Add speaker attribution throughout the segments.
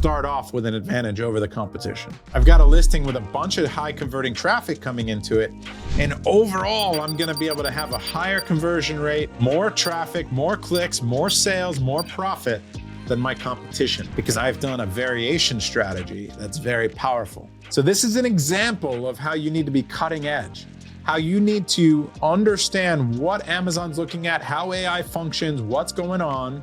Speaker 1: start off with an advantage over the competition. I've got a listing with a bunch of high converting traffic coming into it. And overall, I'm gonna be able to have a higher conversion rate, more traffic, more clicks, more sales, more profit than my competition, because I've done a variation strategy that's very powerful. So this is an example of how you need to be cutting edge, how you need to understand what Amazon's looking at, how AI functions, what's going on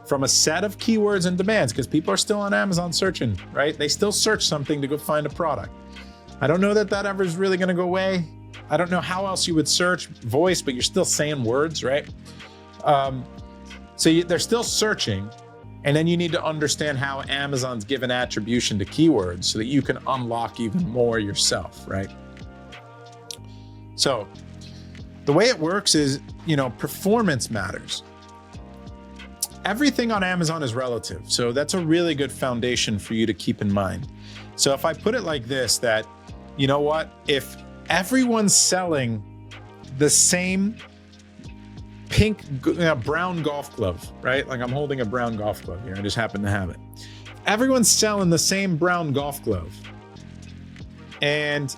Speaker 1: from a set of keywords and demands, because people are still on Amazon searching, right? They still search something to go find a product. I don't know that that ever is really gonna go away. I don't know how else you would search voice, but you're still saying words, right? They're still searching. And then you need to understand how Amazon's given attribution to keywords so that you can unlock even more yourself, right? So the way it works is, performance matters. Everything on Amazon is relative. So that's a really good foundation for you to keep in mind. So if I put it like this, that, if everyone's selling the same brown golf glove, right? Like I'm holding a brown golf glove here. I just happen to have it. Everyone's selling the same brown golf glove. And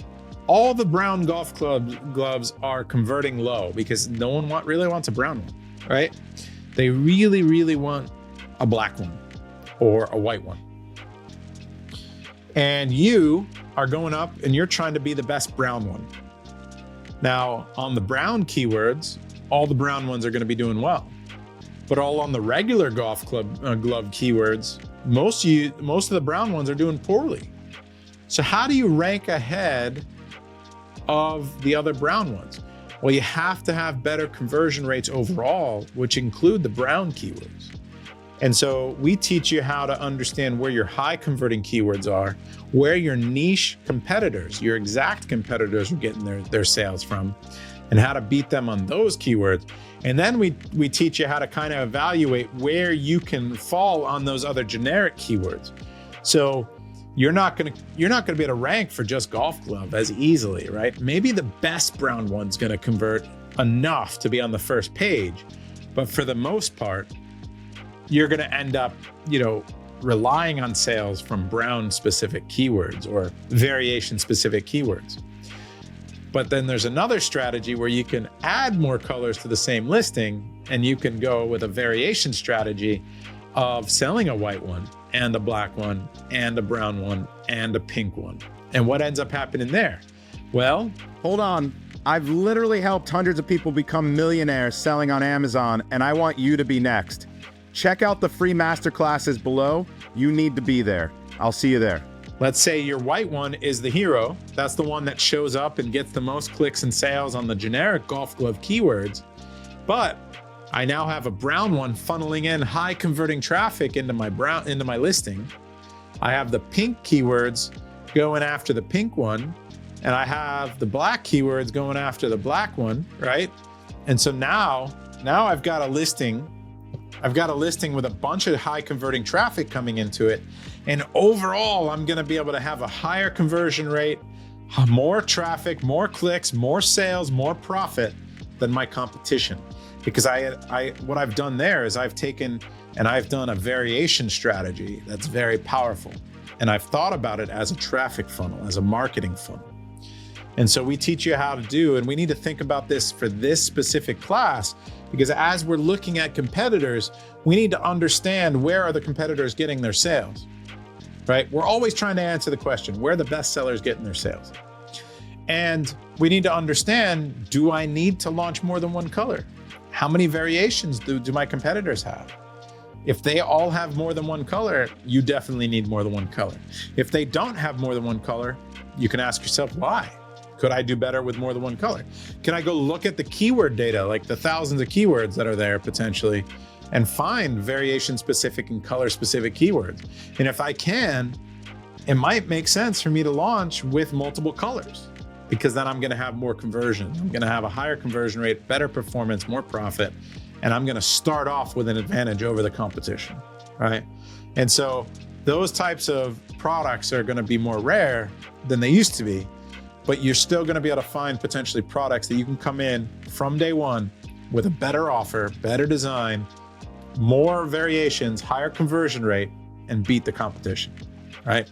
Speaker 1: all the brown golf gloves are converting low because no one really wants a brown one, right? They really, really want a black one or a white one. And you are going up and you're trying to be the best brown one. Now, on the brown keywords, all the brown ones are going to be doing well. But all on the regular golf glove keywords, most of the brown ones are doing poorly. So how do you rank ahead of the other brown ones? Well, you have to have better conversion rates overall, which include the brown keywords. And so we teach you how to understand where your high converting keywords are, where your niche competitors, your exact competitors are getting their sales from, and how to beat them on those keywords. And then we teach you how to kind of evaluate where you can fall on those other generic keywords. So you're not gonna be able to rank for just golf glove as easily, right? Maybe the best brown one's gonna convert enough to be on the first page, but for the most part, you're gonna end up, relying on sales from brown specific keywords or variation specific keywords. But then there's another strategy where you can add more colors to the same listing, and you can go with a variation strategy of selling a white one and a black one and a brown one and a pink one. And what ends up happening there? Well,
Speaker 2: hold on. I've literally helped hundreds of people become millionaires selling on Amazon, and I want you to be next. Check out the free masterclasses below. You need to be there. I'll see you there.
Speaker 1: Let's say your white one is the hero. That's the one that shows up and gets the most clicks and sales on the generic golf glove keywords. But I now have a brown one funneling in high converting traffic into my listing. I have the pink keywords going after the pink one, and I have the black keywords going after the black one, right? And so now I've got a listing with a bunch of high converting traffic coming into it. And overall, I'm gonna be able to have a higher conversion rate, more traffic, more clicks, more sales, more profit than my competition. Because what I've done there is I've taken and I've done a variation strategy that's very powerful. And I've thought about it as a traffic funnel, as a marketing funnel. And so we teach you how to do, and we need to think about this for this specific class, because as we're looking at competitors, we need to understand where are the competitors getting their sales, right? We're always trying to answer the question, where are the best sellers getting their sales? And we need to understand, do I need to launch more than one color? How many variations do my competitors have? If they all have more than one color, you definitely need more than one color. If they don't have more than one color, you can ask yourself, why? Could I do better with more than one color? Can I go look at the keyword data, like the thousands of keywords that are there potentially, and find variation specific and color specific keywords? And if I can, it might make sense for me to launch with multiple colors, because then I'm gonna have more conversion. I'm gonna have a higher conversion rate, better performance, more profit, and I'm gonna start off with an advantage over the competition, right? And so those types of products are gonna be more rare than they used to be, but you're still gonna be able to find potentially products that you can come in from day one with a better offer, better design, more variations, higher conversion rate, and beat the competition, right?